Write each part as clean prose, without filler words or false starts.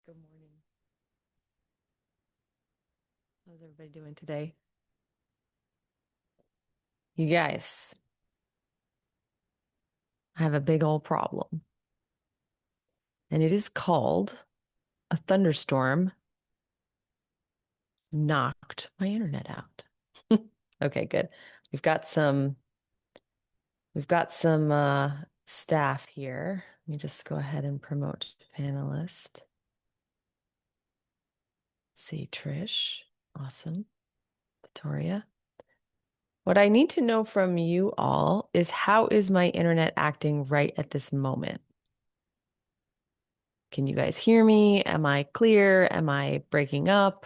Good morning. How's everybody doing today? You guys, I have a big old problem, and it is called a thunderstorm knocked my internet out. Okay, good. We've got some we've got some staff here. Let me just go ahead and promote panelist. Let's see, Trish. Awesome. Victoria. What I need to know from you all is how is my internet acting right at this moment? Can you guys hear me? Am I clear? Am I breaking up?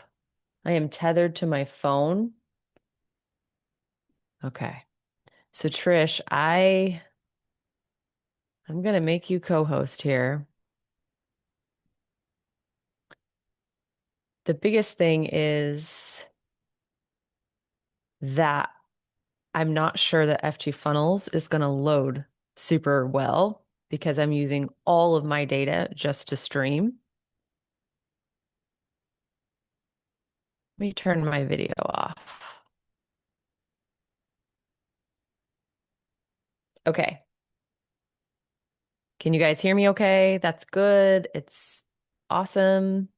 I am tethered to my phone. Okay. So Trish, I'm gonna make you co-host here. The biggest thing is that I'm not sure that FG Funnels is gonna load super well because I'm using all of my data just to stream. Let me turn my video off. Okay. Can you guys hear me okay? That's good. It's awesome.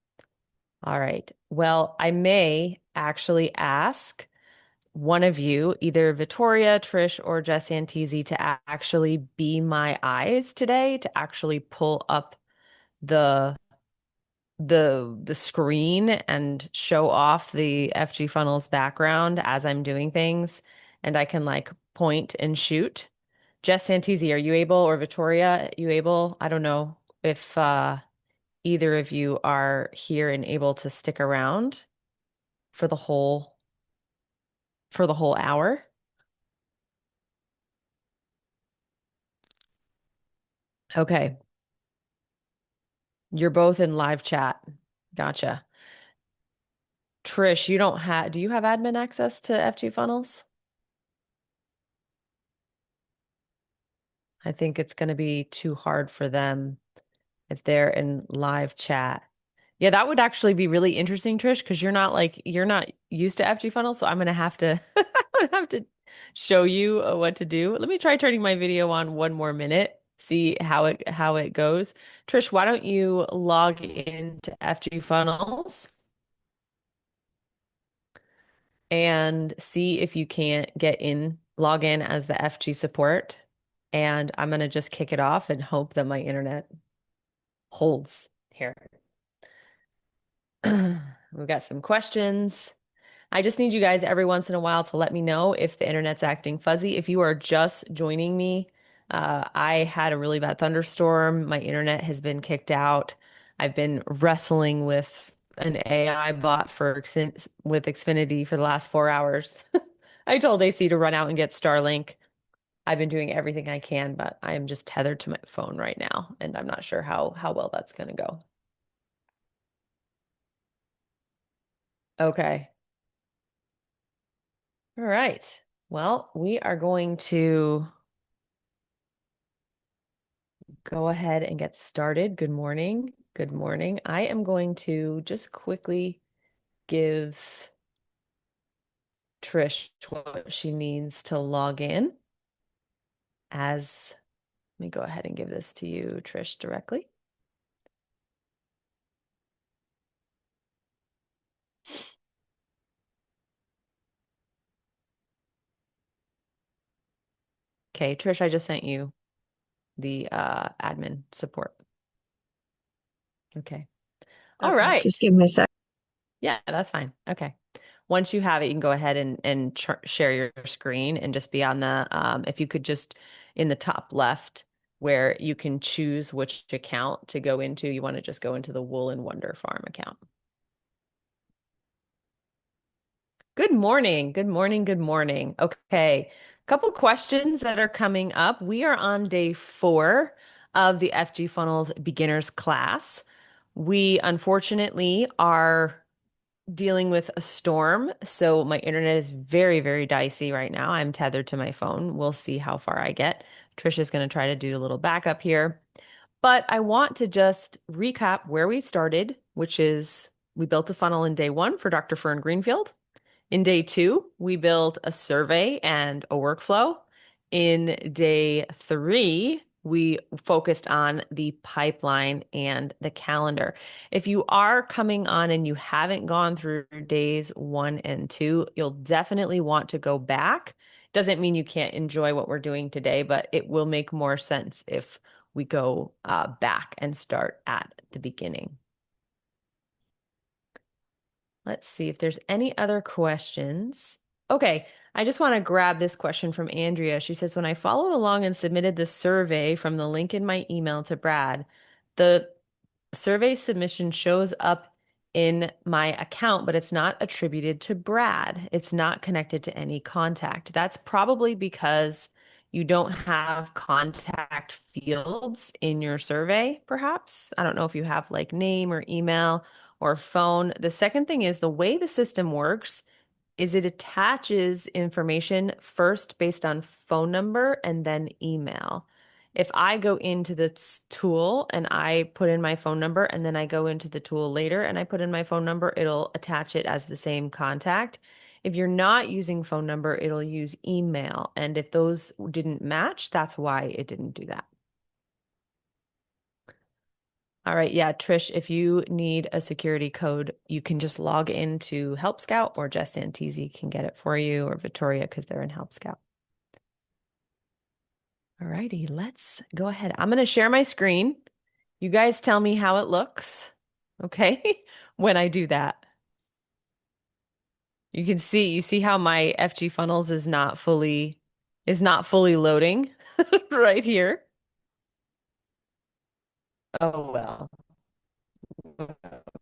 All right. Well, I may actually ask one of you, either Vittoria, Trish, or Jess Antisi, to actually be my eyes today, to actually pull up the the screen and show off the FG Funnels background as I'm doing things, and I can like point and shoot. Jess Antisi, are you able, or Vittoria, you able? I don't know if either of you are here and able to stick around for the whole hour. Okay. You're both in live chat. Gotcha. Trish, do you have admin access to FG Funnels? I think it's going to be too hard for them if they're in live chat. Yeah, that would actually be really interesting, Trish, because you're not used to FG Funnels, so I'm gonna have to I'm gonna have to show you what to do. Let me try turning my video on one more minute, see how it goes. Trish, why don't you log into FG Funnels and see if you can't log in as the FG support. And I'm gonna just kick it off and hope that my internet holds here. We've got some questions. I just need you guys every once in a while to let me know if the internet's acting fuzzy. If you are just joining me, I had a really bad thunderstorm. My internet has been kicked out. I've been wrestling with an AI bot with Xfinity for the last 4 hours. I told AC to run out and get Starlink. I've been doing everything I can, but I am just tethered to my phone right now, and I'm not sure how well that's going to go. Okay. All right. Well, we are going to go ahead and get started. Good morning. Good morning. I am going to just quickly give Trish what she needs to log in as, let me go ahead and give this to you, Trish, directly. Okay, Trish, I just sent you the admin support. Okay. All Okay, right. just give me a sec. Yeah, that's fine. Okay. Once you have it, you can go ahead and share your screen and just be on if you could just in the top left where you can choose which account to go into. You want to just go into the Wool and Wonder Farm account. Good morning. Good morning. Good morning. Okay. Couple questions that are coming up. We are on day 4 of the FG Funnels beginners class. We unfortunately are dealing with a storm, so my internet is very, very dicey right now. I'm tethered to my phone. We'll see how far I get. Trisha's going to try to do a little backup here. But I want to just recap where we started which is we built a funnel in day one for Dr. Fern Greenfield. In day two, we built a survey and a workflow. In day three, we focused on the pipeline and the calendar. If you are coming on and you haven't gone through days one and two, you'll definitely want to go back. Doesn't mean you can't enjoy what we're doing today, but it will make more sense if we go back and start at the beginning. Let's see if there's any other questions. Okay, I just want to grab this question from Andrea. She says, when I followed along and submitted the survey from the link in my email to Brad, the survey submission shows up in my account, but it's not attributed to Brad. It's not connected to any contact. That's probably because you don't have contact fields in your survey, perhaps. I don't know if you have like name or email or phone. The second thing is the way the system works is it attaches information first based on phone number and then email. If I go into this tool and I put in my phone number and then I go into the tool later and I put in my phone number, it'll attach it as the same contact. If you're not using phone number, it'll use email. And if those didn't match, that's why it didn't do that. All right. Yeah, Trish, if you need a security code, you can just log into Help Scout or Jess Antisi can get it for you or Victoria because they're in Help Scout. All righty, let's go ahead. I'm going to share my screen. You guys tell me how it looks, okay? When I do that. You see how my FG funnels is not fully loading right here. Oh well.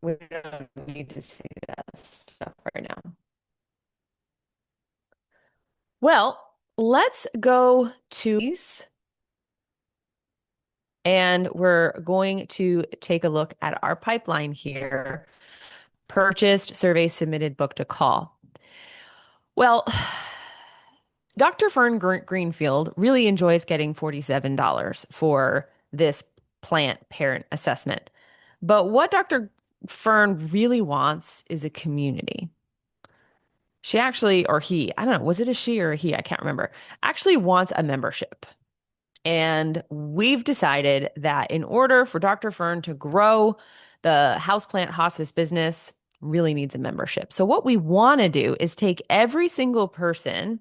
We don't need to see that stuff right now. Well, let's go to these and we're going to take a look at our pipeline here. Purchased, survey submitted, booked a call. Well, Dr. Fern Greenfield really enjoys getting $47 for this plant parent assessment. But what Dr. Fern really wants is a community. She actually, or he, I don't know, was it a she or a he? I can't remember. Actually wants a membership. And we've decided that in order for Dr. Fern to grow the houseplant hospice business, really needs a membership. So what we want to do is take every single person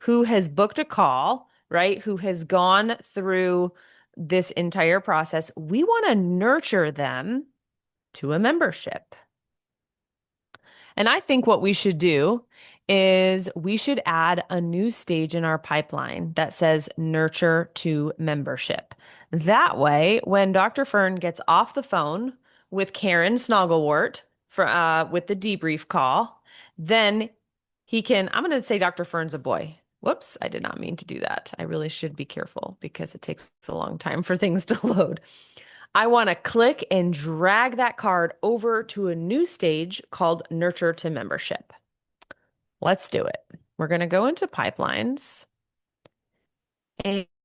who has booked a call, right, who has gone through this entire process, we want to nurture them to a membership. And I think what we should do is we should add a new stage in our pipeline that says nurture to membership. That way, when Dr. Fern gets off the phone with Karen Snogglewort with the debrief call, then he can, I'm going to say Dr. Fern's a boy. Whoops, I did not mean to do that. I really should be careful because it takes a long time for things to load. I want to click and drag that card over to a new stage called Nurture to Membership. Let's do it. We're going to go into pipelines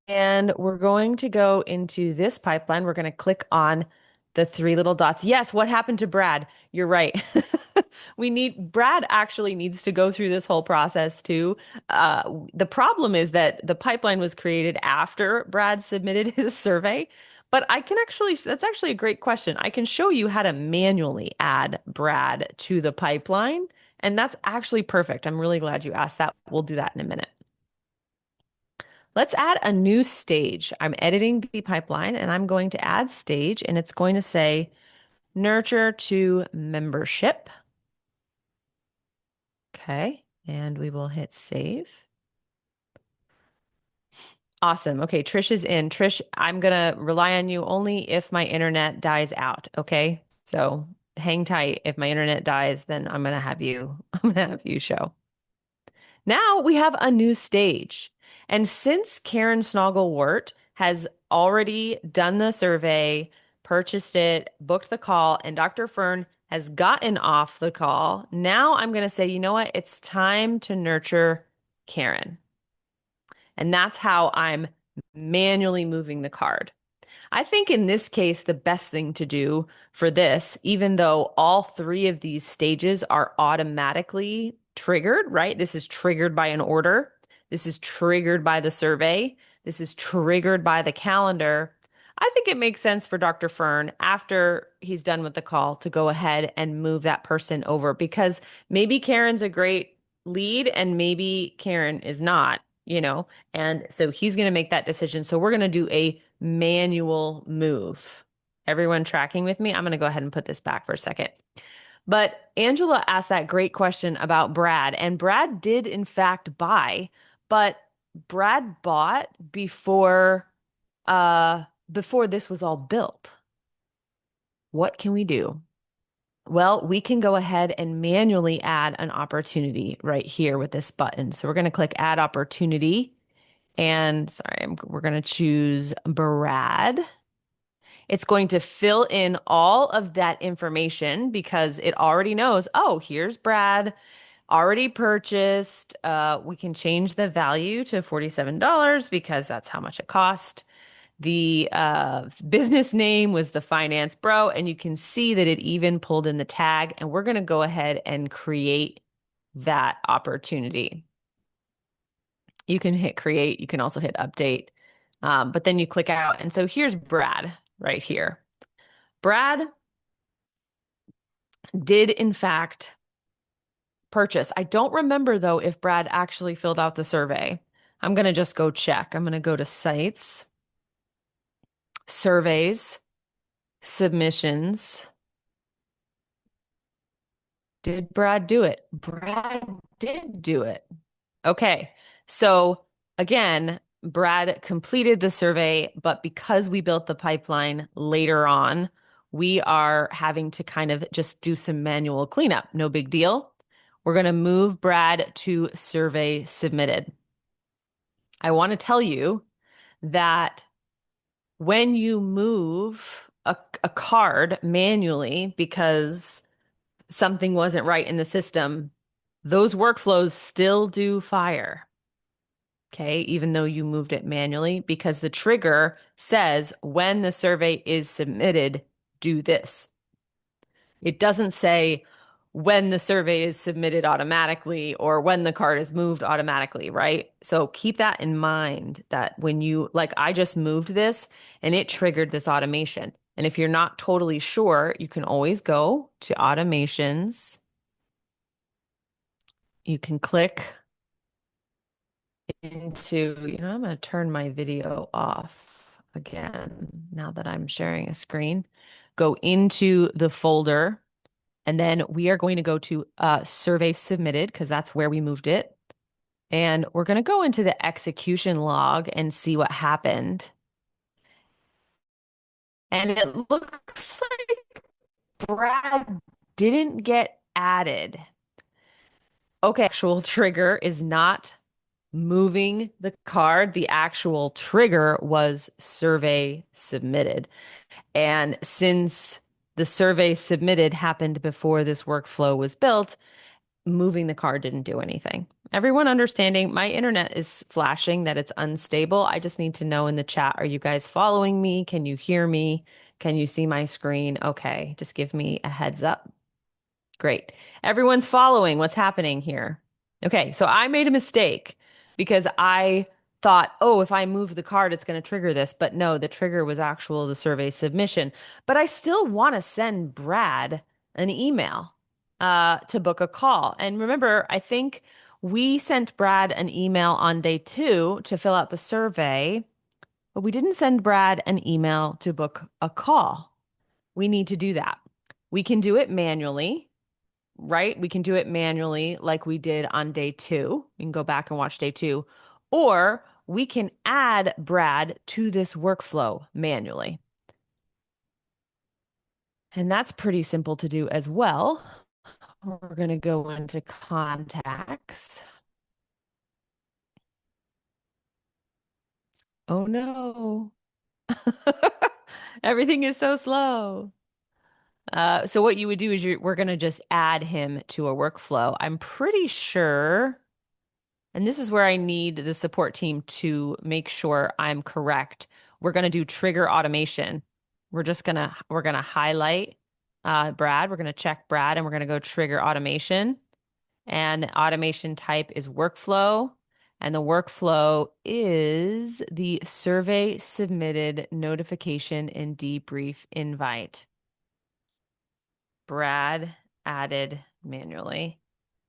and we're going to go into this pipeline. We're going to click on the three little dots. Yes, what happened to Brad? You're right. Brad actually needs to go through this whole process too. The problem is that the pipeline was created after Brad submitted his survey. But that's actually a great question. I can show you how to manually add Brad to the pipeline, and that's actually perfect. I'm really glad you asked that. We'll do that in a minute. Let's add a new stage. I'm editing the pipeline and I'm going to add stage, and it's going to say nurture to membership. Okay, and we will hit save. Awesome. Okay, Trish is in. Trish, I'm gonna rely on you only if my internet dies out. Okay, so hang tight. If my internet dies, then I'm gonna have you. I'm gonna have you show. Now we have a new stage, and since Karen Snogglewort has already done the survey, purchased it, booked the call, and Dr. Fern has gotten off the call, now I'm gonna say, you know what? It's time to nurture Karen. And that's how I'm manually moving the card. I think in this case, the best thing to do for this, even though all three of these stages are automatically triggered, right? This is triggered by an order. This is triggered by the survey. This is triggered by the calendar. I think it makes sense for Dr. Fern, after he's done with the call, to go ahead and move that person over because maybe Karen's a great lead and maybe Karen is not, and so he's going to make that decision. So we're going to do a manual move. Everyone tracking with me? I'm going to go ahead and put this back for a second. But Angela asked that great question about Brad, and Brad did in fact buy, but Brad bought before this was all built. What can we do? Well, we can go ahead and manually add an opportunity right here with this button. So we're going to click add opportunity. And sorry, we're going to choose Brad. It's going to fill in all of that information because it already knows, oh, here's Brad, already purchased. We can change the value to $47 because that's how much it cost. The business name was the Finance Bro, and you can see that it even pulled in the tag. And we're going to go ahead and create that opportunity. You can hit create. You can also hit update. But then you click out. And so here's Brad right here. Brad did, in fact, purchase. I don't remember, though, if Brad actually filled out the survey. I'm going to just go check. I'm going to go to sites, surveys, submissions. Did Brad do it? Brad did do it. Okay. So again, Brad completed the survey, but because we built the pipeline later on, we are having to kind of just do some manual cleanup. No big deal. We're going to move Brad to survey submitted. I want to tell you that when you move a card manually because something wasn't right in the system, those workflows still do fire. Okay, even though you moved it manually, because the trigger says when the survey is submitted, do this. It doesn't say when the survey is submitted automatically or when the card is moved automatically, right? So keep that in mind that when like I just moved this and it triggered this automation. And if you're not totally sure, you can always go to automations. You can click into, I'm going to turn my video off again now that I'm sharing a screen. Go into the folder, and then we are going to go to survey submitted because that's where we moved it. And we're going to go into the execution log and see what happened. And it looks like Brad didn't get added. Okay, actual trigger is not moving the card. The actual trigger was survey submitted. And since the survey submitted happened before this workflow was built, moving the card didn't do anything. Everyone understanding? My internet is flashing that it's unstable. I just need to know in the chat, are you guys following me? Can you hear me? Can you see my screen? Okay, just give me a heads up. Great. Everyone's following what's happening here. Okay, so I made a mistake because I thought, oh, if I move the card, it's going to trigger this. But no, the trigger was the survey submission. But I still want to send Brad an email to book a call. And remember, I think we sent Brad an email on day 2 to fill out the survey, but we didn't send Brad an email to book a call. We need to do that. We can do it manually. Right? We can do it manually like we did on day 2. You can go back and watch day 2. Or we can add Brad to this workflow manually. And that's pretty simple to do as well. We're going to go into contacts. Oh no. Everything is so slow. So what you would do is we're going to just add him to a workflow. I'm pretty sure. And this is where I need the support team to make sure I'm correct. we're going to do trigger automation. We're gonna highlight Brad. We're going to check Brad and we're going to go trigger automation. And the automation type is workflow. And the workflow is the survey submitted notification and debrief invite. Brad added manually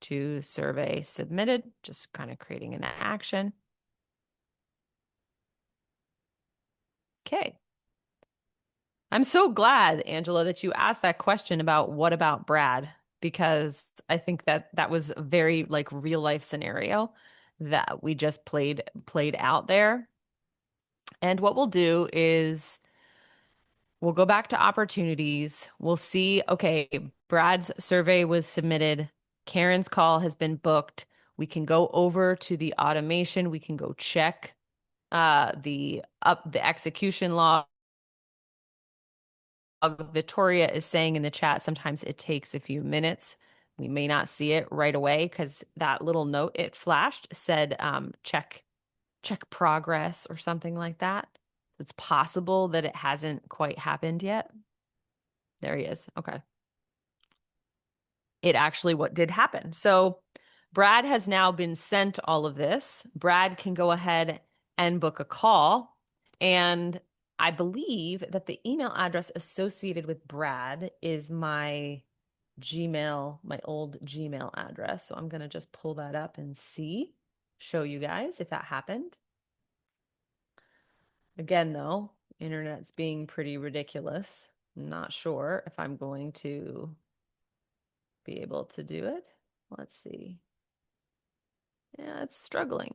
to survey submitted, just kind of creating an action. Okay. I'm so glad, Angela, that you asked that question about what about Brad, because I think that that was a very like real life scenario that we just played out there. And what we'll do is we'll go back to opportunities. We'll see, okay, Brad's survey was submitted. Karen's call has been booked. We can go over to the automation. We can go check the execution log. Victoria is saying in the chat, sometimes it takes a few minutes. We may not see it right away because that little note it flashed said check progress or something like that. It's possible that it hasn't quite happened yet. There he is. Okay. It actually what did happen. So Brad has now been sent all of this. Brad can go ahead and book a call. And I believe that the email address associated with Brad is my Gmail, my old Gmail address. So I'm going to just pull that up and show you guys if that happened. Again, though, internet's being pretty ridiculous. I'm not sure if I'm going to be able to do it. Let's see. Yeah, it's struggling.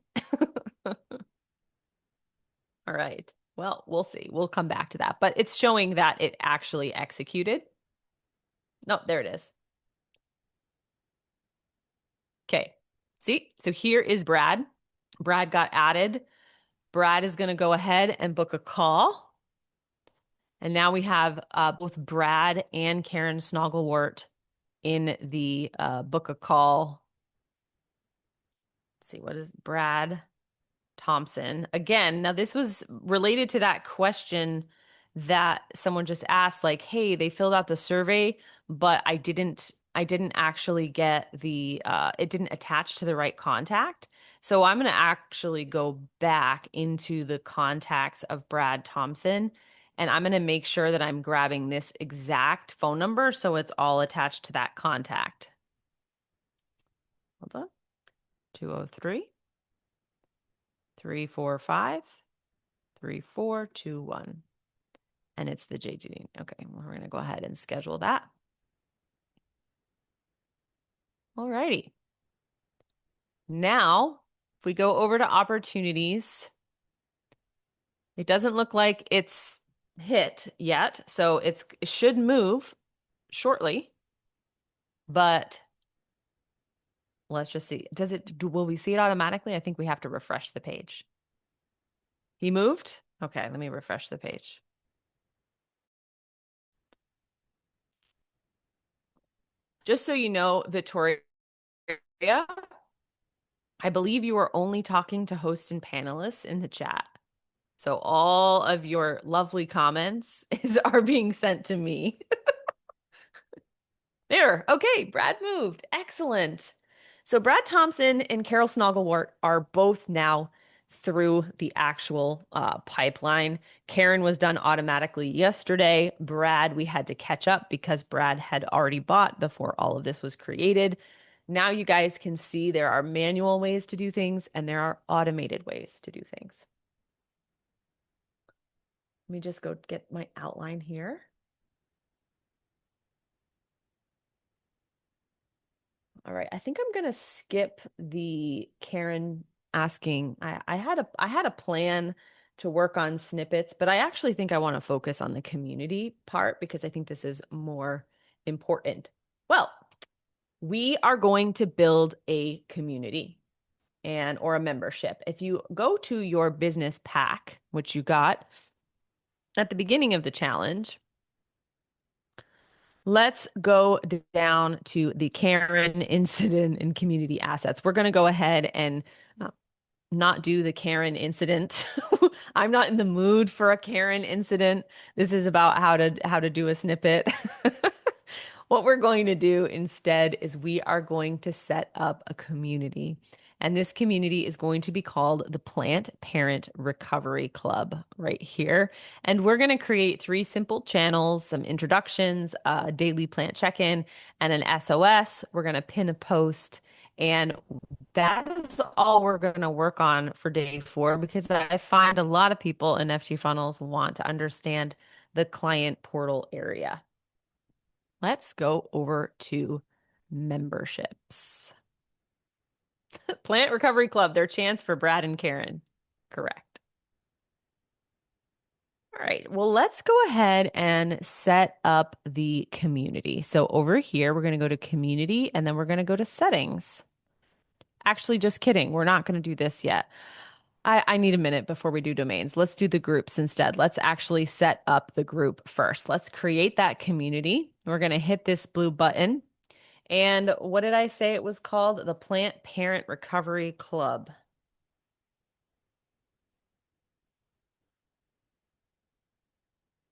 All right. Well, we'll see. We'll come back to that. But it's showing that it actually executed. No, there it is. Okay. See? So here is Brad. Brad got added. Brad is going to go ahead and book a call. And now we have both Brad and Karen Snogglewort in the book a call. Let's see, what is Brad Thompson? Again, now this was related to that question that someone just asked, like, hey, they filled out the survey, but I didn't actually get the it didn't attach to the right contact. So I'm going to actually go back into the contacts of Brad Thompson, and I'm going to make sure that I'm grabbing this exact phone number so it's all attached to that contact. Hold on. 203 345 3421. And it's the JGD. Okay, we're going to go ahead and schedule that. All righty. Now, if we go over to opportunities, it doesn't look like it's hit yet. So it should move shortly, but let's just see. Will we see it automatically? I think we have to refresh the page. He moved? Okay, let me refresh the page. Just so you know, Victoria, I believe you are only talking to hosts and panelists in the chat. So all of your lovely comments are being sent to me. There. Okay, Brad moved. Excellent. So Brad Thompson and Carol Snogglewort are both now through the actual pipeline. Karen was done automatically yesterday. Brad, we had to catch up because Brad had already bought before all of this was created. Now you guys can see there are manual ways to do things and there are automated ways to do things. Let me just go get my outline here. All right, I think I'm gonna skip the Karen asking. I had a plan to work on snippets, but I actually think I want to focus on the community part because I think this is more important. Well, we are going to build a community or a membership. If you go to your business pack, which you got at the beginning of the challenge, let's go down to the Karen incident and community assets. We're going to go ahead and not do the Karen incident. I'm not in the mood for a Karen incident. This is about how to do a snippet. What we're going to do instead is we are going to set up a community. And this community is going to be called the Plant Parent Recovery Club right here. And we're going to create three simple channels, some introductions, a daily plant check-in, and an SOS. We're going to pin a post. And that is all we're going to work on for day 4 because I find a lot of people in FG funnels want to understand the client portal area. Let's go over to memberships. Plant Recovery Club, their chance for Brad and Karen. Correct. All right, well, let's go ahead and set up the community. So over here, we're going to go to community and then we're going to go to settings. Actually, just kidding. We're not going to do this yet. I need a minute before we do domains. Let's do the groups instead. Let's actually set up the group first. Let's create that community. We're going to hit this blue button. And what did I say it was called? The Plant Parent Recovery Club.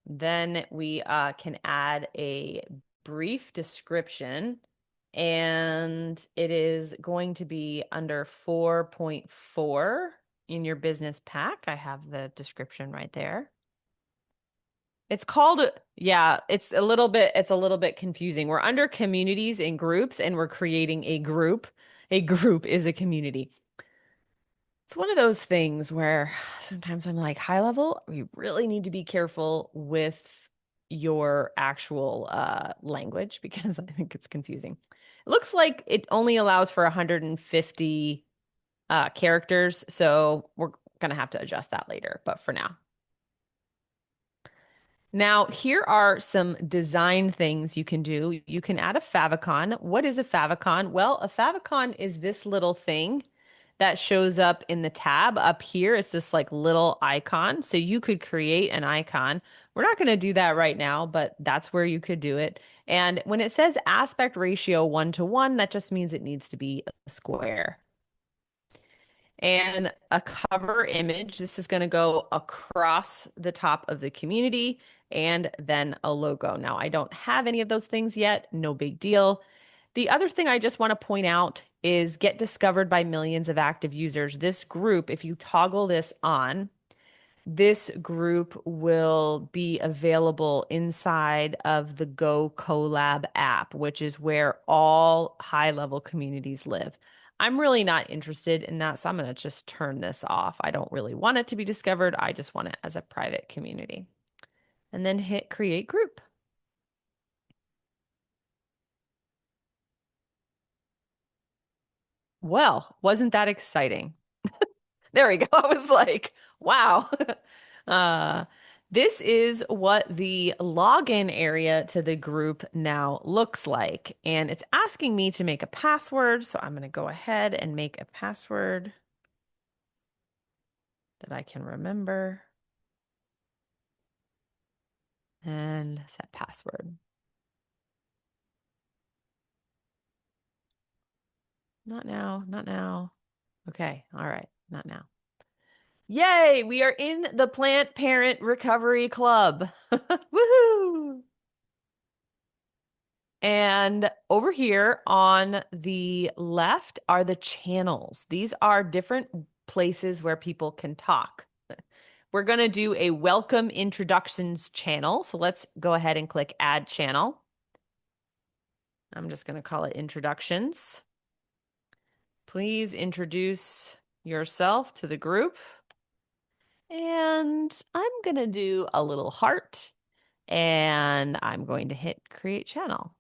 Then we can add a brief description, and it is going to be under 4.4 in your business pack. I have the description right there. It's called, yeah, it's a little bit confusing. We're under communities and groups, and we're creating a group. A group is a community. It's one of those things where sometimes I'm like, high level, we really need to be careful with your actual language because I think it's confusing. It looks like it only allows for 150 characters, so we're gonna have to adjust that later, but for now. Now, here are some design things you can do. You can add a favicon. What is a favicon? Well, a favicon is this little thing that shows up in the tab up here. It's this like little icon. So you could create an icon. We're not going to do that right now, but that's where you could do it. And when it says aspect ratio 1:1, that just means it needs to be a square. And a cover image. This is going to go across the top of the community and then a logo. Now, I don't have any of those things yet. No big deal. The other thing I just want to point out is get discovered by millions of active users. This group, if you toggle this on, this group will be available inside of the Go Collab app, which is where all high-level communities live. I'm really not interested in that, so I'm going to just turn this off. I don't really want it to be discovered. I just want it as a private community. And then hit Create Group. Well, wasn't that exciting? There we go. I was like, wow. Uh, this is what the login area to the group now looks like. And it's asking me to make a password. So I'm going to go ahead and make a password that I can remember. And set password. Not now, not now. Okay, all right, not now. Yay, we are in the Plant Parent Recovery Club. Woohoo! And over here on the left are the channels. These are different places where people can talk. We're going to do a welcome introductions channel. So let's go ahead and click add channel. I'm just going to call it introductions. Please introduce yourself to the group. And I'm going to do a little heart and I'm going to hit create channel.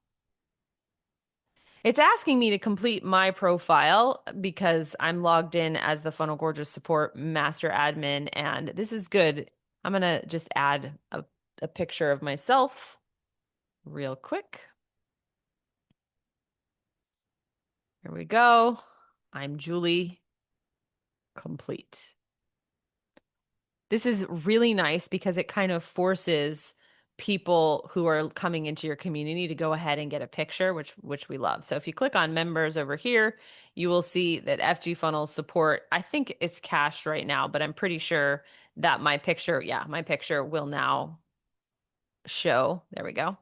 It's asking me to complete my profile because I'm logged in as the Funnel Gorgeous Support Master Admin, and this is good. I'm going to just add a picture of myself real quick. Here we go. I'm Julie. Complete. This is really nice because it kind of forces people who are coming into your community to go ahead and get a picture, which we love. So if you click on members over here, you will see that FG Funnels support, I think it's cached right now, but I'm pretty sure that my picture, yeah, my picture will now show. There we go.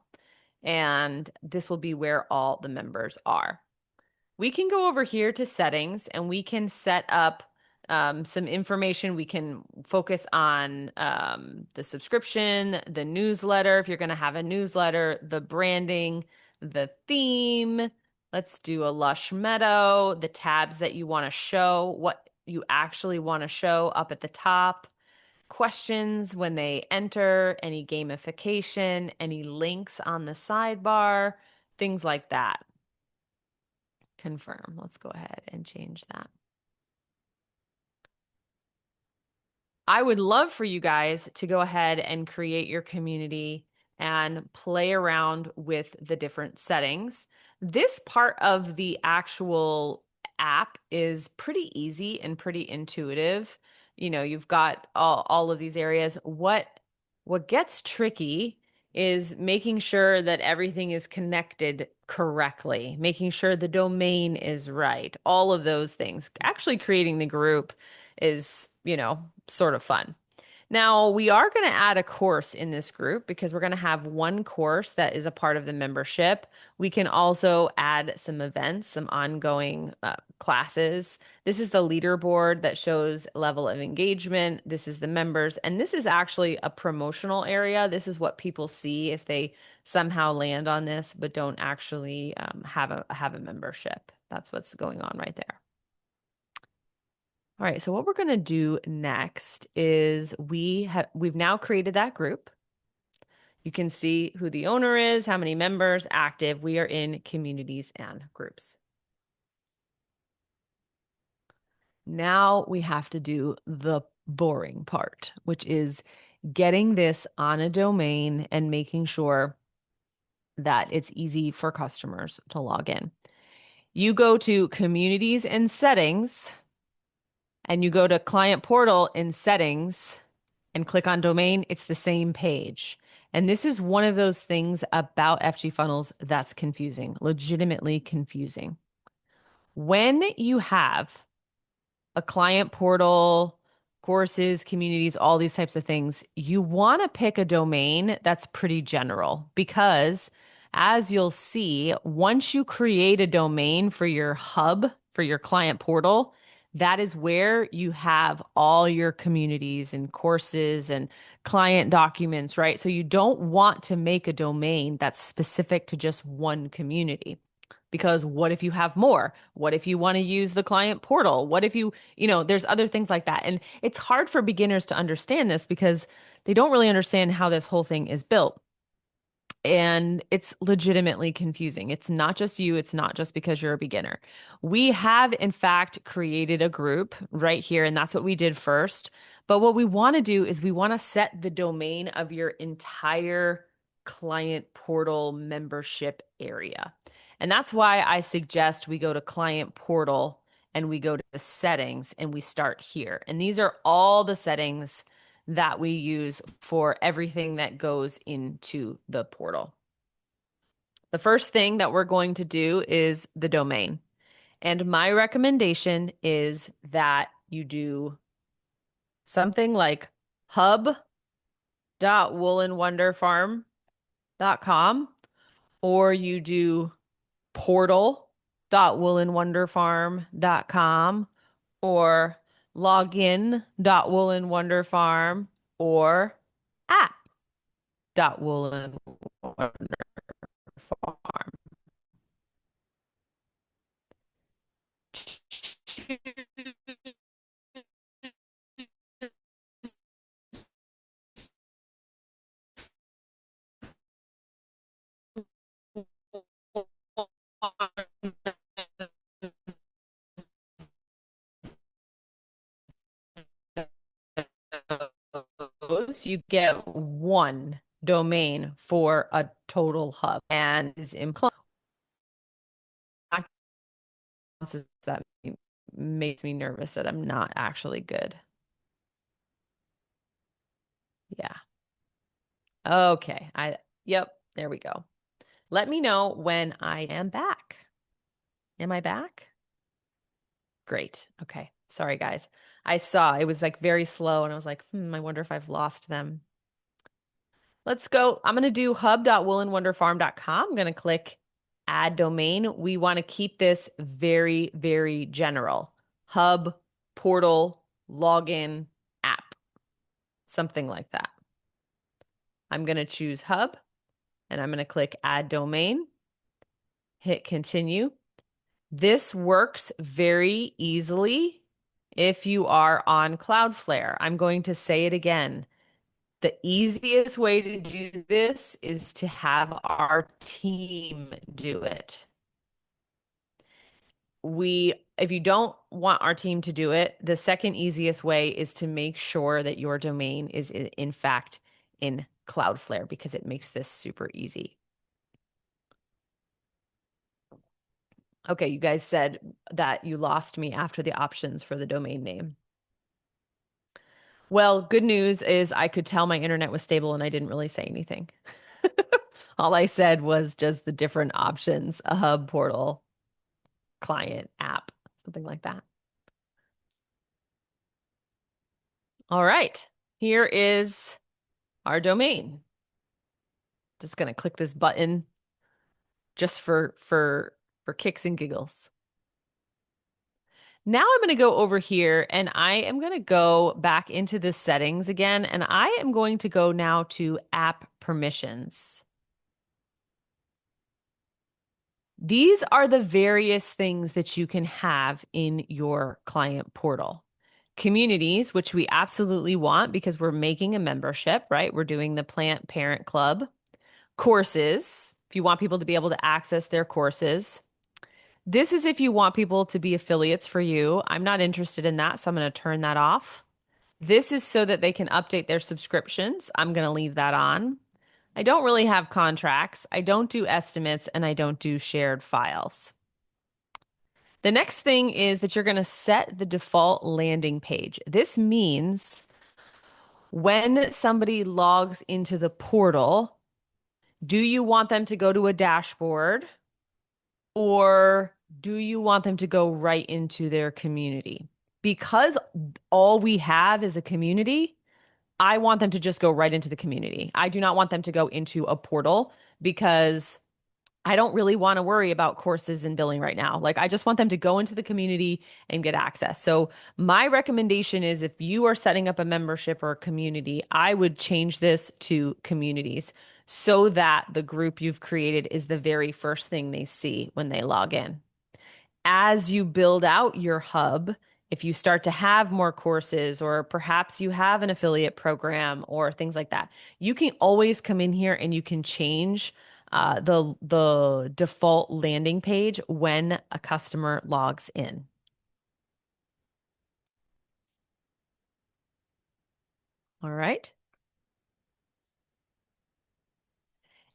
And this will be where all the members are. We can go over here to settings and we can set up some information. We can focus on the subscription, the newsletter, if you're going to have a newsletter, the branding, the theme. Let's do a lush meadow, the tabs that you want to show, what you actually want to show up at the top, questions when they enter, any gamification, any links on the sidebar, things like that. Confirm. Let's go ahead and change that. I would love for you guys to go ahead and create your community and play around with the different settings. This part of the actual app is pretty easy and pretty intuitive. You know, you've got all of these areas. What gets tricky is making sure that everything is connected correctly, making sure the domain is right, all of those things. Actually creating the group is, you know, sort of fun. Now, we are going to add a course in this group because we're going to have one course that is a part of the membership. We can also add some events, some ongoing classes. This is the leaderboard that shows level of engagement. This is the members, and this is actually a promotional area. This is what people see if they somehow land on this but don't actually have a membership. That's what's going on right there. All right, so what we're going to do next is we've now created that group. You can see who the owner is, how many members, active. We are in communities and groups. Now we have to do the boring part, which is getting this on a domain and making sure that it's easy for customers to log in. You go to communities and settings, and you go to client portal in settings and click on domain, it's the same page. And this is one of those things about FG Funnels that's confusing, legitimately confusing. When you have a client portal, courses, communities, all these types of things, you want to pick a domain that's pretty general because as you'll see, once you create a domain for your hub, for your client portal, that is where you have all your communities and courses and client documents, right? So you don't want to make a domain that's specific to just one community. Because what if you have more? What if you want to use the client portal? What if there's other things like that. And it's hard for beginners to understand this because they don't really understand how this whole thing is built. And it's legitimately confusing. It's not just you. It's not just because you're a beginner. We have, in fact, created a group right here, and that's what we did first. But what we want to do is we want to set the domain of your entire client portal membership area. And that's why I suggest we go to client portal and we go to the settings and we start here. And these are all the settings that we use for everything that goes into the portal. The first thing that we're going to do is the domain. And my recommendation is that you do something like hub.woolenwonderfarm.com, or you do portal.woolenwonderfarm.com, or login.woolenwonderfarm, or app.woolenwonderfarm. You get one domain for a total hub, and is implying that makes me nervous that I'm not actually good. Yeah. Okay. Yep, there we go. Let me know when I am back. Am I back? Great. Okay. Sorry, guys. I saw it was like very slow and I was like, I wonder if I've lost them. Let's go. I'm going to do hub.woolandwonderfarm.com. I'm going to click add domain. We want to keep this very, very general. Hub, portal, login, app, something like that. I'm going to choose hub and I'm going to click add domain, hit continue. This works very easily if you are on Cloudflare. I'm going to say it again. The easiest way to do this is to have our team do it. If you don't want our team to do it, the second easiest way is to make sure that your domain is in fact in Cloudflare because it makes this super easy. Okay, you guys said that you lost me after the options for the domain name. Well, good news is I could tell my internet was stable and I didn't really say anything. All I said was just the different options, a hub, portal, client, app, something like that. All right, here is our domain. Just gonna click this button just for kicks and giggles. Now I'm going to go over here and I am going to go back into the settings again, and I am going to go now to app permissions. These are the various things that you can have in your client portal. Communities, which we absolutely want because we're making a membership, right? We're doing the Plant Parent Club. Courses, if you want people to be able to access their courses. This is if you want people to be affiliates for you. I'm not interested in that, so I'm going to turn that off. This is so that they can update their subscriptions. I'm going to leave that on. I don't really have contracts. I don't do estimates, and I don't do shared files. The next thing is that you're going to set the default landing page. This means when somebody logs into the portal, do you want them to go to a dashboard or do you want them to go right into their community? Because all we have is a community, I want them to just go right into the community. I do not want them to go into a portal because I don't really want to worry about courses and billing right now. Like, I just want them to go into the community and get access. So my recommendation is if you are setting up a membership or a community, I would change this to communities so that the group you've created is the very first thing they see when they log in. As you build out your hub, if you start to have more courses or perhaps you have an affiliate program or things like that, you can always come in here and you can change the default landing page when a customer logs in. All right.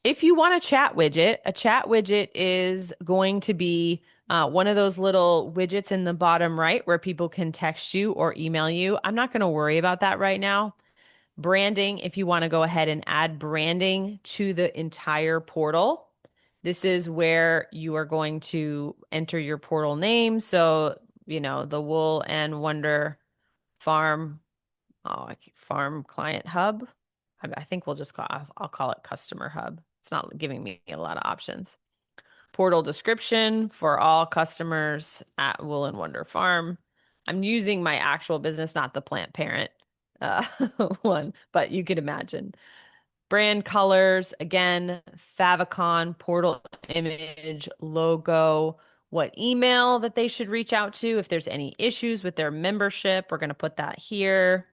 If you want a chat widget is going to be one of those little widgets in the bottom right where people can text you or email you. I'm not going to worry about that right now. Branding, if you want to go ahead and add branding to the entire portal, this is where you are going to enter your portal name. So, the Wool and Wonder Farm, Farm Client Hub. I think I'll call it Customer Hub. It's not giving me a lot of options. Portal description for all customers at Wool and Wonder Farm. I'm using my actual business, not the plant parent uh, one, but you could imagine. Brand colors, again, favicon, portal image, logo, what email that they should reach out to if there's any issues with their membership. We're going to put that here.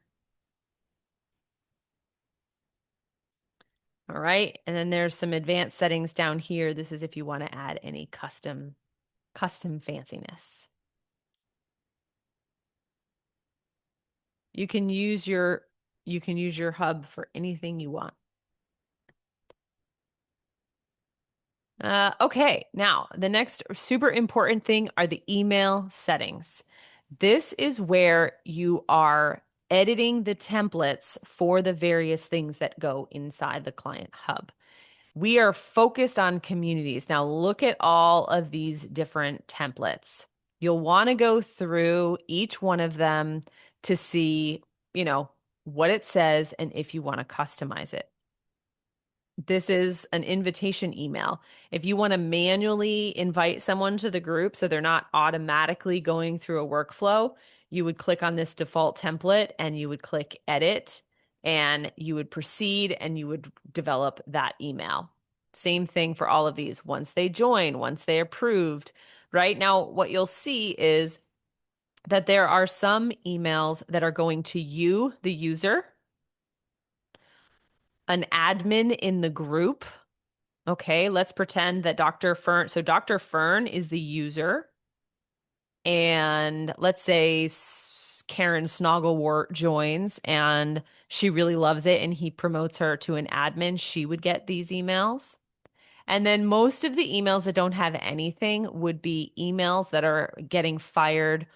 All right. And then there's some advanced settings down here. This is if you want to add any custom fanciness. You can use your hub for anything you want. Okay, now the next super important thing are the email settings. This is where you are editing the templates for the various things that go inside the Client Hub. We are focused on communities. Now look at all of these different templates. You'll want to go through each one of them to see, what it says and if you want to customize it. This is an invitation email. If you want to manually invite someone to the group so they're not automatically going through a workflow, you would click on this default template and you would click edit and you would proceed and you would develop that email. Same thing for all of these. Once they join, once they approved, right? Now, what you'll see is that there are some emails that are going to you, the user, an admin in the group. Okay, let's pretend that Dr. Fern, so Dr. Fern is the user, and let's say Karen Snogglewort joins and she really loves it and he promotes her to an admin, she would get these emails. And then most of the emails that don't have anything would be emails that are getting fired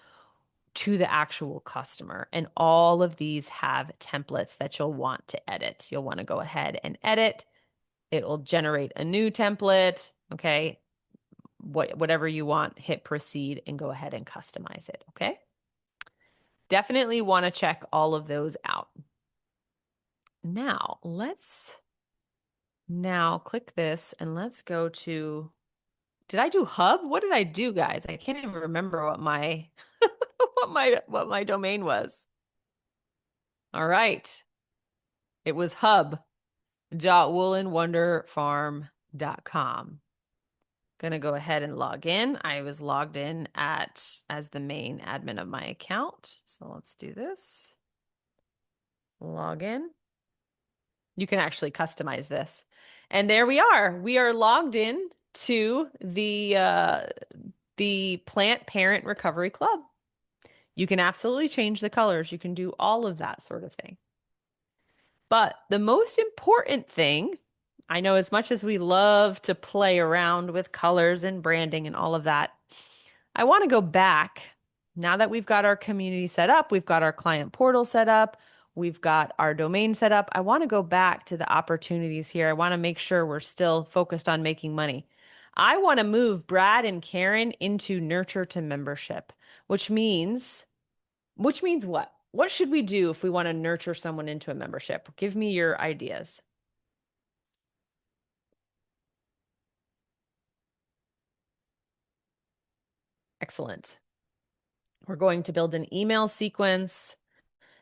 to the actual customer. And all of these have templates that you'll want to edit. You'll want to go ahead and edit. It will generate a new template. Okay. Whatever you want, hit proceed and go ahead and customize it. Okay. Definitely want to check all of those out. Now, let's click this and let's go to, did I do hub? What did I do, guys? I can't even remember what my what my domain was. All right. It was hub.woolenwonderfarm.com. Gonna go ahead and log in. I was logged in as the main admin of my account. So let's do this. Log in. You can actually customize this. And there we are. We are logged in to the Plant Parent Recovery Club. You can absolutely change the colors. You can do all of that sort of thing. But the most important thing, I know as much as we love to play around with colors and branding and all of that, I want to go back. Now that we've got our community set up, we've got our client portal set up, we've got our domain set up. I want to go back to the opportunities here. I want to make sure we're still focused on making money. I want to move Brad and Karen into nurture to membership, which means what? What should we do if we want to nurture someone into a membership? Give me your ideas. Excellent. We're going to build an email sequence,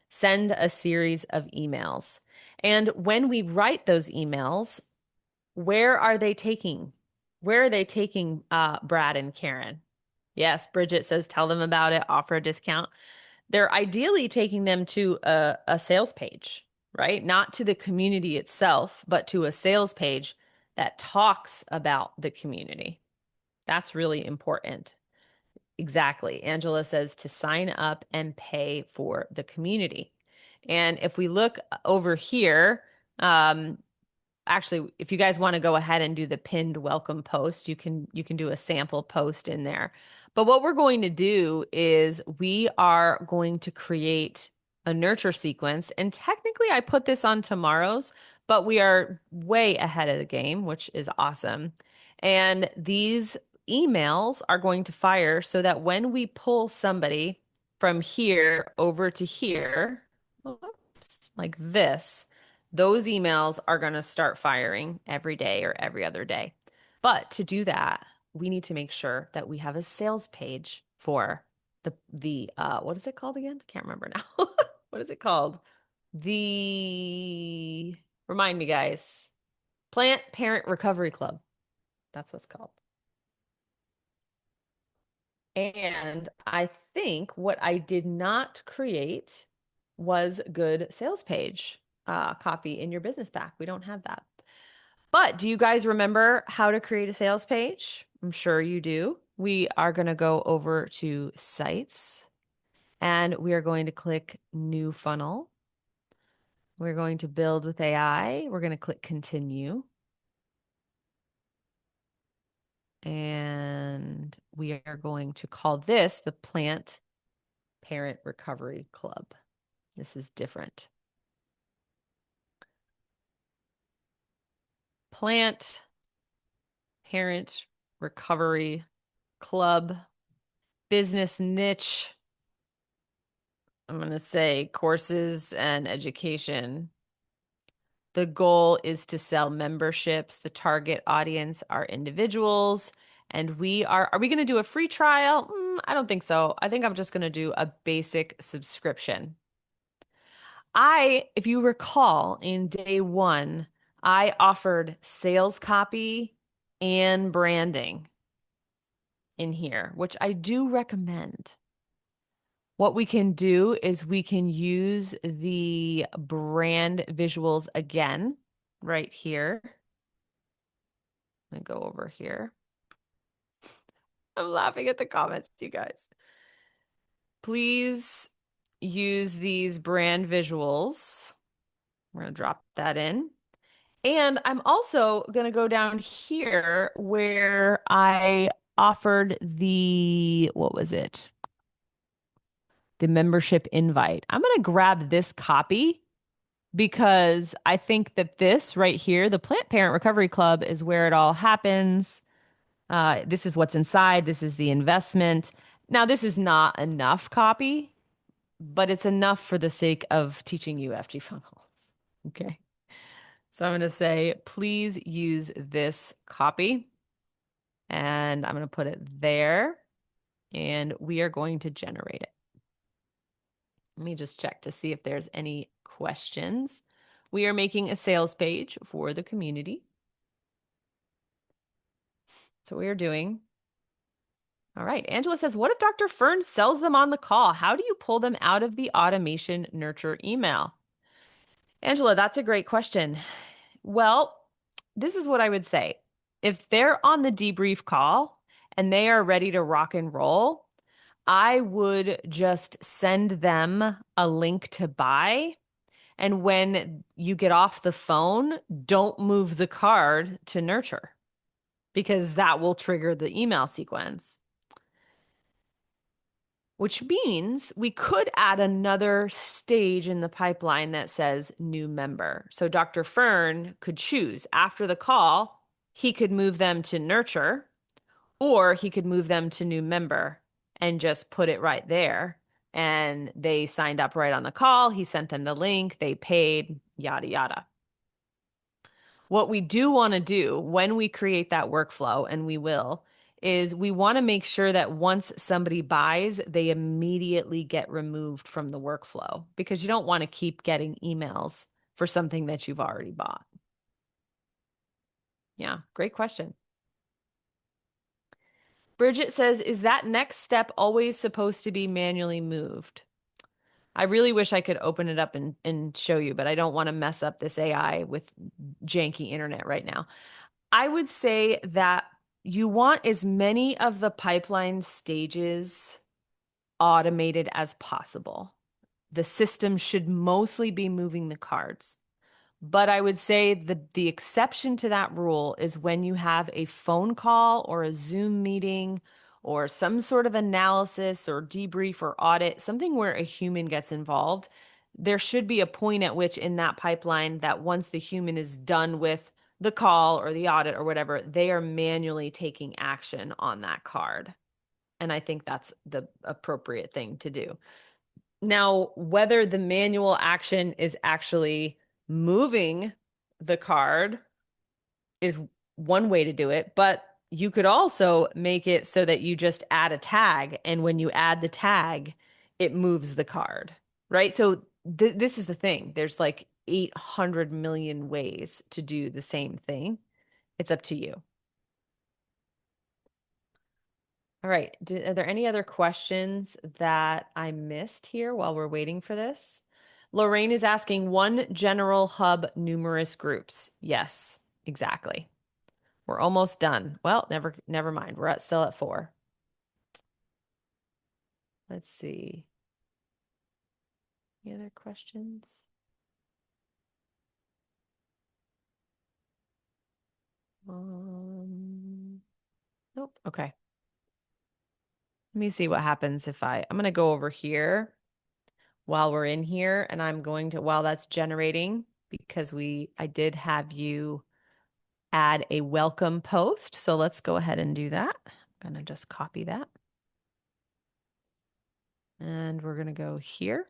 send a series of emails. And when we write those emails, where are they taking? Where are they taking Brad and Karen? Yes, Bridget says tell them about it, offer a discount. They're ideally taking them to a sales page, right? Not to the community itself, but to a sales page that talks about the community. That's really important. Exactly. Angela says to sign up and pay for the community. And if we look over here, actually, if you guys want to go ahead and do the pinned welcome post, you can do a sample post in there. But what we're going to do is we are going to create a nurture sequence. And technically, I put this on tomorrow's, but we are way ahead of the game, which is awesome. And these emails are going to fire so that when we pull somebody from here over to here, oops, like this, those emails are going to start firing every day or every other day. But to do that, we need to make sure that we have a sales page for the what is it called again? I can't remember now. What is it called? The Remind me, guys. Plant Parent Recovery Club. That's what's called. And I think what I did not create was good sales page copy in your business pack. We don't have that. But do you guys remember how to create a sales page? I'm sure you do. We are going to go over to sites and we are going to click new funnel. We're going to build with AI. We're going to click continue. And we are going to call this the Plant Parent Recovery Club. This is different. Plant, parent, recovery, club, business niche. I'm going to say courses and education. The goal is to sell memberships. The target audience are individuals. And are we going to do a free trial? I don't think so. I think I'm just going to do a basic subscription. If you recall, in day one, I offered sales copy and branding in here, which I do recommend. What we can do is we can use the brand visuals again right here. I'm gonna go over here. I'm laughing at the comments, you guys. Please use these brand visuals. We're gonna drop that in. And I'm also gonna go down here where I offered what was it? The membership invite. I'm gonna grab this copy because I think that this right here, the Plant Parent Recovery Club, is where it all happens. This is what's inside. This is the investment. Now, this is not enough copy, but it's enough for the sake of teaching you FG funnels. Okay. So I'm going to say, please use this copy. And I'm going to put it there. And we are going to generate it. Let me just check to see if there's any questions. We are making a sales page for the community. So we are doing. All right. Angela says, what if Dr. Fern sells them on the call? How do you pull them out of the automation nurture email? Angela, that's a great question. Well, this is what I would say. If they're on the debrief call and they are ready to rock and roll, I would just send them a link to buy. And when you get off the phone, don't move the card to nurture because that will trigger the email sequence. Which means we could add another stage in the pipeline that says new member. So Dr. Fern could choose after the call, he could move them to nurture, or he could move them to new member and just put it right there. And they signed up right on the call. He sent them the link, they paid, yada, yada. What we do want to do when we create that workflow, and we will, is we want to make sure that once somebody buys, they immediately get removed from the workflow because you don't want to keep getting emails for something that you've already bought. Yeah, great question. Bridget says, is that next step always supposed to be manually moved? I really wish I could open it up and show you, but I don't want to mess up this AI with janky internet right now. I would say that you want as many of the pipeline stages automated as possible. The system should mostly be moving the cards. But I would say the exception to that rule is when you have a phone call or a Zoom meeting or some sort of analysis or debrief or audit, something where a human gets involved. There should be a point at which in that pipeline that once the human is done with the call or the audit or whatever, they are manually taking action on that card. And I think that's the appropriate thing to do. Now, whether the manual action is actually moving the card is one way to do it, but you could also make it so that you just add a tag, and when you add the tag, it moves the card, right? So this is the thing. There's like 800 million ways to do the same thing. It's up to you. All right. Are there any other questions that I missed here while we're waiting for this? Lorraine is asking, one general hub, numerous groups. Yes, exactly. We're almost done. Well, never mind. We're still at 4. Let's see. Any other questions? Nope. Okay. Let me see what happens if I'm going to go over here while we're in here, and I'm going to, while that's generating, because I did have you add a welcome post. So let's go ahead and do that. I'm going to just copy that. And we're going to go here.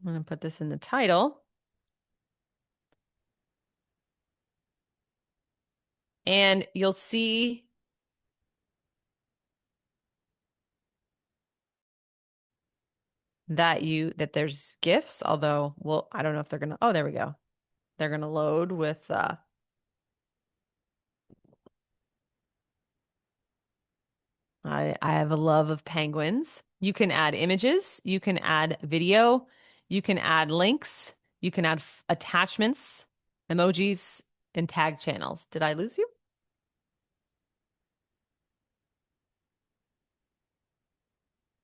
I'm going to put this in the title. And you'll see that there's GIFs, although, well, I don't know if they're gonna, oh, there we go. They're gonna load with I have a love of penguins. You can add images, you can add video, you can add links, you can add attachments, emojis, and tag channels. Did I lose you?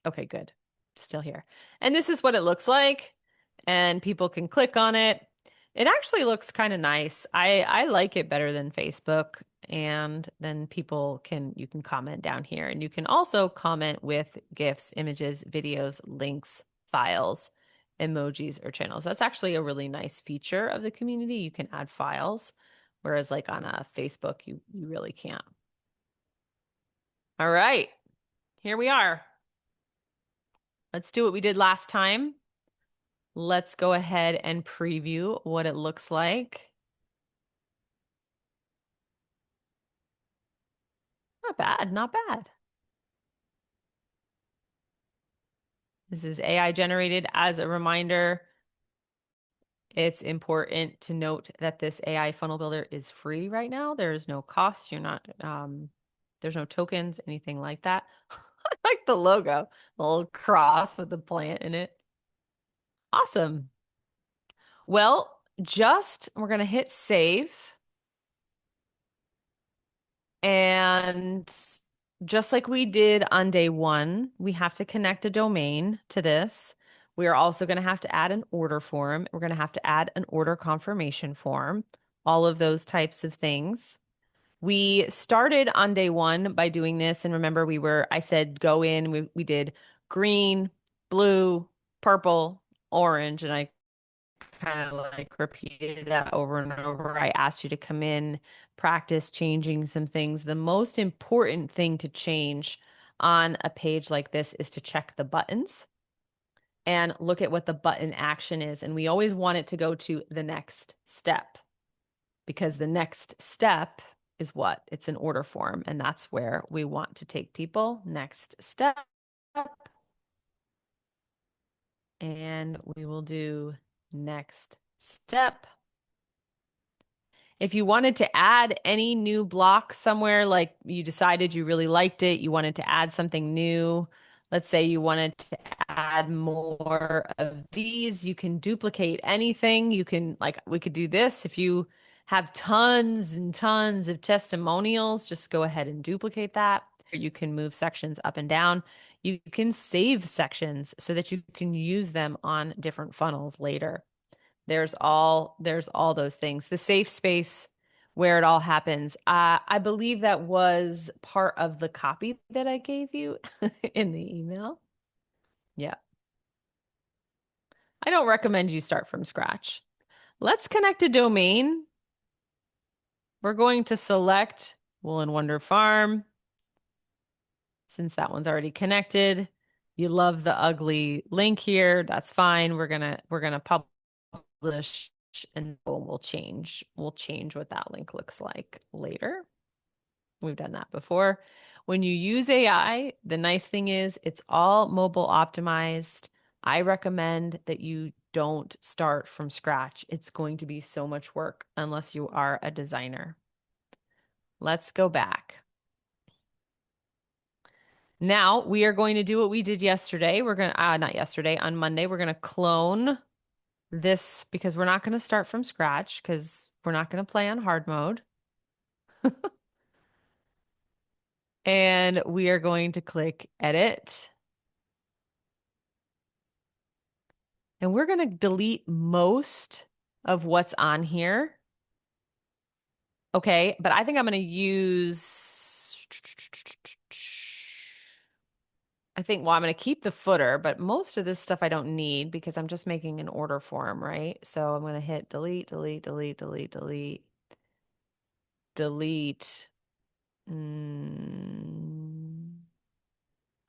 Okay, good. Still here. And this is what it looks like, and people can click on it. It actually looks kind of nice. I like it better than Facebook, and then you can comment down here, and you can also comment with GIFs, images, videos, links, files, emojis, or channels. That's actually a really nice feature of the community. You can add files, whereas like on a Facebook, you really can't. All right, here we are. Let's do what we did last time. Let's go ahead and preview what it looks like. Not bad, not bad. This is AI generated. As a reminder, it's important to note that this AI funnel builder is free right now. There is no cost. There's no tokens, anything like that. I like the logo, the little cross with the plant in it. Awesome. Well, we're gonna hit save. And just like we did on day one, we have to connect a domain to this. We are also going to have to add an order form. We're going to have to add an order confirmation form, all of those types of things. We started on day one by doing this. And remember, I said go in, we did green, blue, purple, orange, and I kind of like repeated that over and over. I asked you to come in, practice changing some things. The most important thing to change on a page like this is to check the buttons and look at what the button action is. And we always want it to go to the next step, because the next step is what? It's an order form. And that's where we want to take people. Next step. And we will do next step. If you wanted to add any new block somewhere, like you decided you really liked it, you wanted to add something new, let's say you wanted to add more of these, you can duplicate anything. We could do this. If you have tons and tons of testimonials, just go ahead and duplicate that. You can move sections up and down. You can save sections so that you can use them on different funnels later. There's all those things. The safe space where it all happens. I believe that was part of the copy that I gave you in the email. Yeah. I don't recommend you start from scratch. Let's connect a domain. We're going to select Wool and Wonder Farm. Since that one's already connected. You love the ugly link here. That's fine. We're gonna publish, and we'll change what that link looks like later. We've done that before. When you use AI, the nice thing is it's all mobile optimized. I recommend that you don't start from scratch. It's going to be so much work unless you are a designer. Let's go back. Now we are going to do what we did yesterday. We're going to, not yesterday, on Monday, we're going to clone this because we're not going to start from scratch because we're not going to play on hard mode. And we are going to click edit. And we're going to delete most of what's on here. Okay, but I think I'm going to use, I think, well, I'm going to keep the footer, but most of this stuff I don't need because I'm just making an order form, right? So I'm going to hit delete, delete, delete, delete, delete, delete.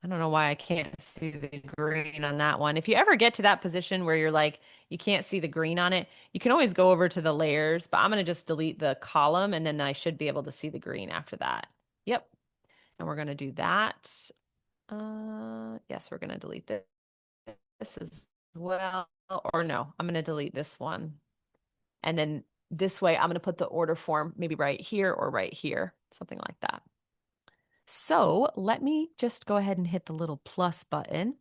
I don't know why I can't see the green on that one. If you ever get to that position where you're like, you can't see the green on it, you can always go over to the layers, but I'm going to just delete the column and then I should be able to see the green after that. Yep. And we're going to do that. Yes, we're going to delete this as well. Or no, I'm going to delete this one. And then this way, I'm going to put the order form maybe right here or right here, something like that. So let me just go ahead and hit the little plus button.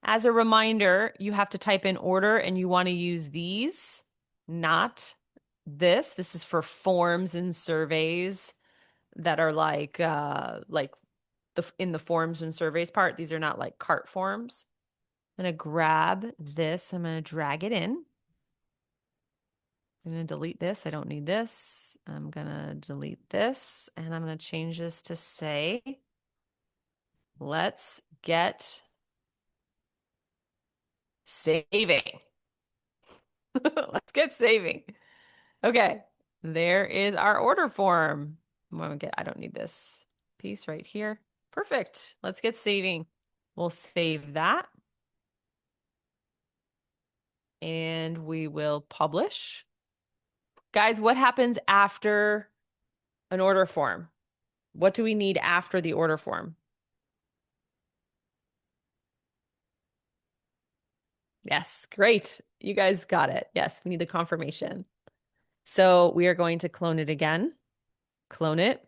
As a reminder, you have to type in order and you want to use these, not this. This is for forms and surveys that are like in the forms and surveys part. These are not like cart forms. I'm going to grab this. I'm going to drag it in. I'm going to delete this. I don't need this. I'm going to delete this. And I'm going to change this to say, let's get saving. Let's get saving. Okay. There is our order form. I don't need this piece right here. Perfect. Let's get saving. We'll save that. And we will publish. Guys, what happens after an order form? What do we need after the order form? Yes, great. You guys got it. Yes, we need the confirmation. So we are going to clone it again. Clone it.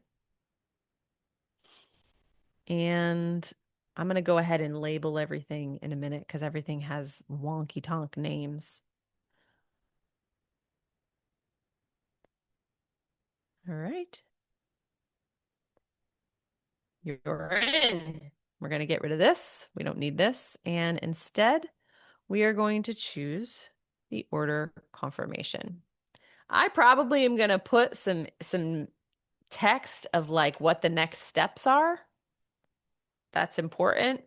And I'm going to go ahead and label everything in a minute because everything has wonky tonk names. All right. You're in. We're going to get rid of this. We don't need this. And instead, we are going to choose the order confirmation. I probably am going to put some text of like what the next steps are. That's important.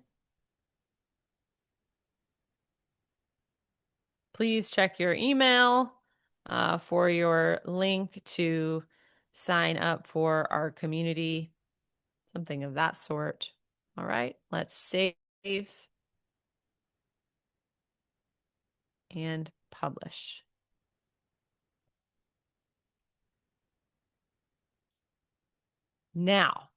Please check your email for your link to sign up for our community, something of that sort. All right, let's save and publish. Now,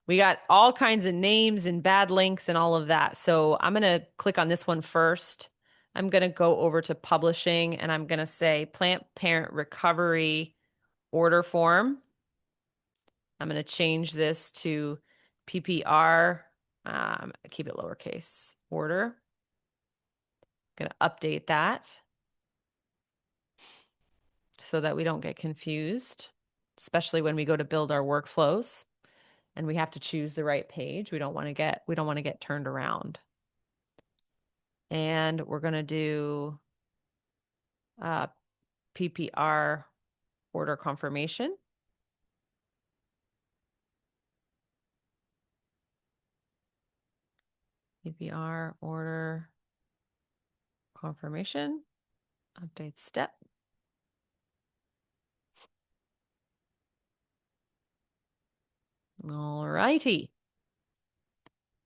we got all kinds of names and bad links and all of that. So I'm going to click on this one first. I'm going to go over to publishing and I'm going to say plant parent recovery order form. I'm going to change this to PPR, keep it lowercase, order. I'm going to update that so that we don't get confused, especially when we go to build our workflows and we have to choose the right page. We don't want to get turned around. And we're going to do PPR order confirmation. PPR order confirmation, update step. All righty.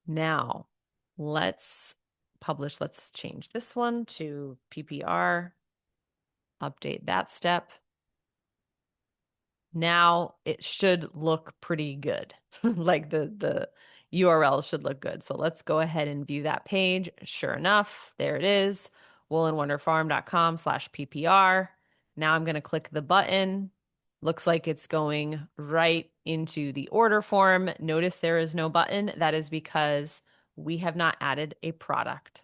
Now let's publish. Let's change this one to PPR, update that step. Now it should look pretty good. Like the URL should look good. So let's go ahead and view that page. Sure enough, there it is, woolenwonderfarm.com/PPR. Now I'm going to click the button. Looks like it's going right into the order form. Notice there is no button. That is because we have not added a product.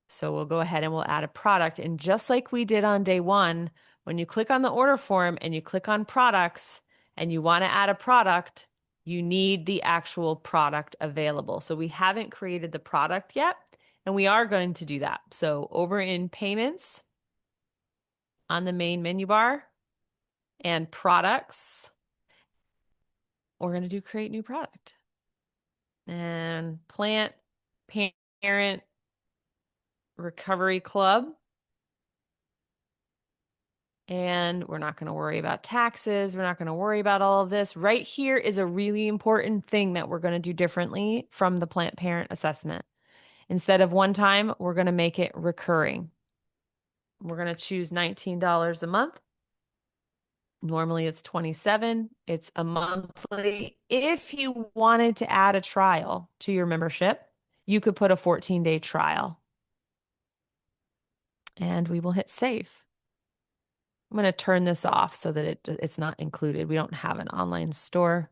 So we'll go ahead and we'll add a product. And just like we did on day one, when you click on the order form and you click on products and you want to add a product, you need the actual product available. So we haven't created the product yet, and we are going to do that. So over in payments on the main menu bar and products, we're going to do create new product. and plant parent recovery club. And we're not going to worry about taxes. We're not going to worry about all of this. Right here is a really important thing that we're going to do differently from the plant parent assessment. Instead of one time, we're going to make it recurring. We're going to choose $19 a month. Normally it's 27. It's a monthly. If you wanted to add a trial to your membership, you could put a 14-day trial. And we will hit save. I'm going to turn this off so that it's not included. We don't have an online store.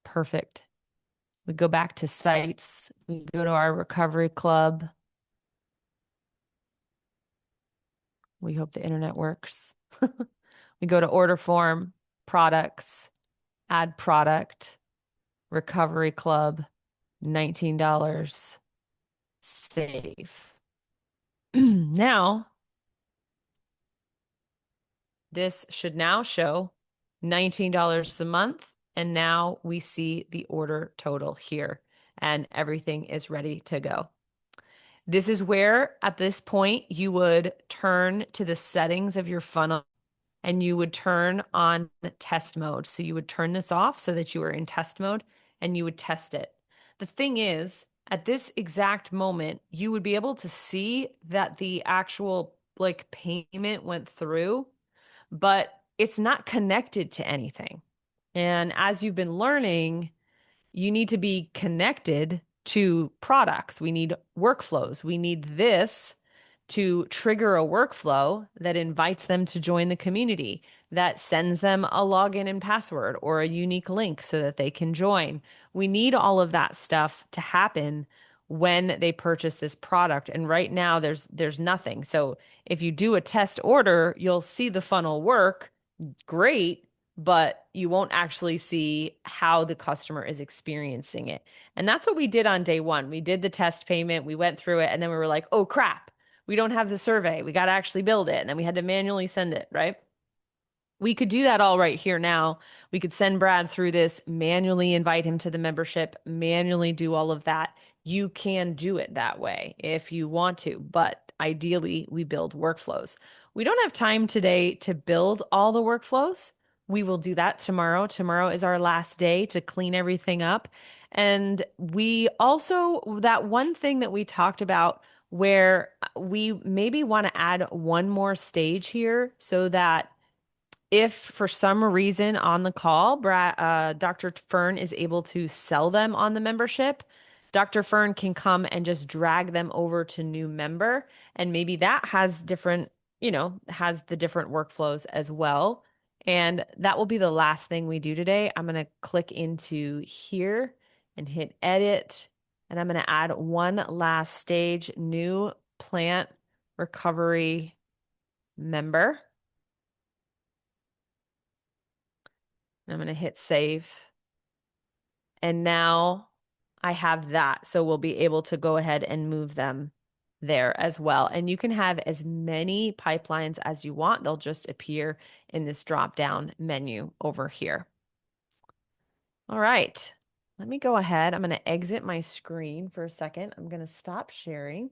Perfect. We go back to sites. We go to our recovery club. We hope the internet works. We go to order form, products, add product, recovery club, $19, save. Now, this should now show $19 a month. And now we see the order total here and everything is ready to go. This is where, at this point, you would turn to the settings of your funnel and you would turn on test mode. So you would turn this off so that you were in test mode and you would test it. The thing is, at this exact moment, you would be able to see that the actual like payment went through, but it's not connected to anything. And as you've been learning, you need to be connected to products. We need workflows. We need this to trigger a workflow that invites them to join the community, that sends them a login and password or a unique link so that they can join. We need all of that stuff to happen when they purchase this product. And right now there's nothing. So if you do a test order, you'll see the funnel work. Great, but you won't actually see how the customer is experiencing it. And that's what we did on day one. We did the test payment, we went through it, and then we were like, oh crap, we don't have the survey. We got to actually build it. And then we had to manually send it, right? We could do that all right here now. We could send Brad through this, manually invite him to the membership, manually do all of that. You can do it that way if you want to, but ideally we build workflows. We don't have time today to build all the workflows. We will do that tomorrow. Tomorrow is our last day to clean everything up. And we also, that one thing that we talked about where we maybe want to add one more stage here so that if for some reason on the call, Dr. Fern is able to sell them on the membership, Dr. Fern can come and just drag them over to new member. And maybe that has different, has the different workflows as well. And that will be the last thing we do today. I'm going to click into here and hit edit. And I'm going to add one last stage, new plant recovery member. I'm going to hit save. And now I have that. So we'll be able to go ahead and move them there as well. And you can have as many pipelines as you want. They'll just appear in this drop-down menu over here. All right. Let me go ahead. I'm going to exit my screen for a second. I'm going to stop sharing.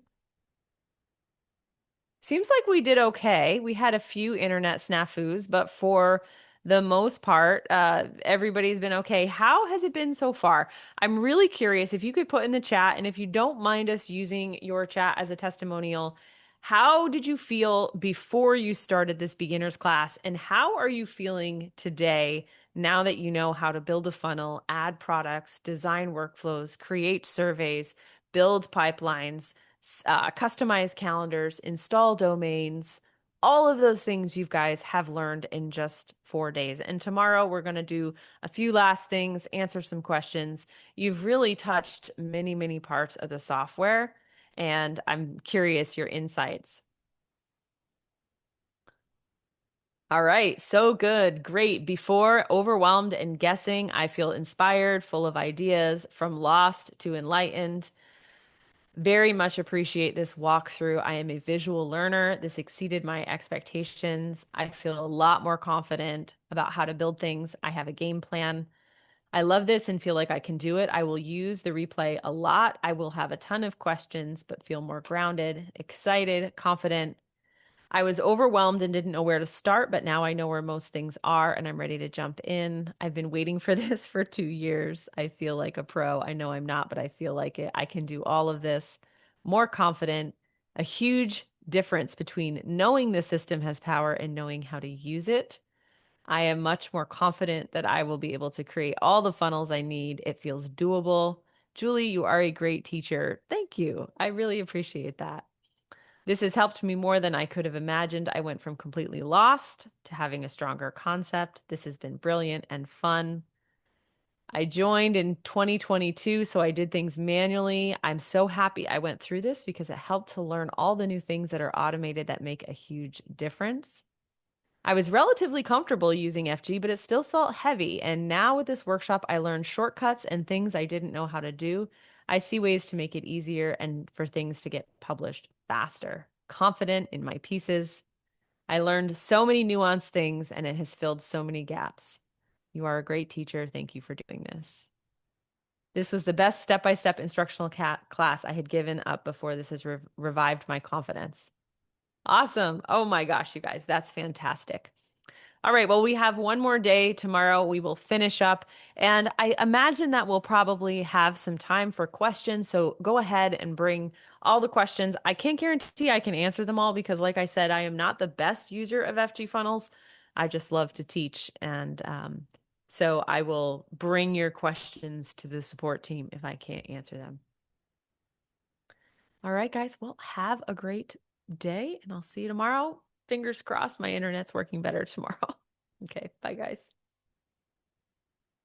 Seems like we did okay. We had a few internet snafus, but for the most part, everybody's been okay. How has it been so far? I'm really curious if you could put in the chat, and if you don't mind us using your chat as a testimonial, how did you feel before you started this beginner's class, and how are you feeling today now that you know how to build a funnel, add products, design workflows, create surveys, build pipelines, customize calendars, install domains, all of those things you guys have learned in just 4 days. And tomorrow we're going to do a few last things, answer some questions. You've really touched many, many parts of the software, and I'm curious your insights. All right, so good, great. Before overwhelmed and guessing, I feel inspired, full of ideas, from lost to enlightened. Very much appreciate this walkthrough. I am a visual learner. This exceeded my expectations. I feel a lot more confident about how to build things. I have a game plan. I love this and feel like I can do it. I will use the replay a lot. I will have a ton of questions, but feel more grounded, excited, confident. I was overwhelmed and didn't know where to start, but now I know where most things are and I'm ready to jump in. I've been waiting for this for 2 years. I feel like a pro. I know I'm not, but I feel like it. I can do all of this. More confident, a huge difference between knowing the system has power and knowing how to use it. I am much more confident that I will be able to create all the funnels I need. It feels doable. Julie, you are a great teacher. Thank you. I really appreciate that. This has helped me more than I could have imagined. I went from completely lost to having a stronger concept. This has been brilliant and fun. I joined in 2022, so I did things manually. I'm so happy I went through this because it helped to learn all the new things that are automated that make a huge difference. I was relatively comfortable using FG, but it still felt heavy. And now with this workshop, I learned shortcuts and things I didn't know how to do. I see ways to make it easier and for things to get published faster. Confident in my pieces. I learned so many nuanced things and it has filled so many gaps. You are a great teacher. Thank you for doing this. This was the best step-by-step instructional class I had given up before. This has revived my confidence. Awesome. Oh my gosh, you guys, that's fantastic. All right, well, we have one more day tomorrow. We will finish up. And I imagine that we'll probably have some time for questions. So go ahead and bring all the questions. I can't guarantee I can answer them all because, like I said, I am not the best user of FG funnels. I just love to teach. And so I will bring your questions to the support team if I can't answer them. All right, guys. Well, have a great day and I'll see you tomorrow. Fingers crossed my internet's working better tomorrow. Okay, bye, guys.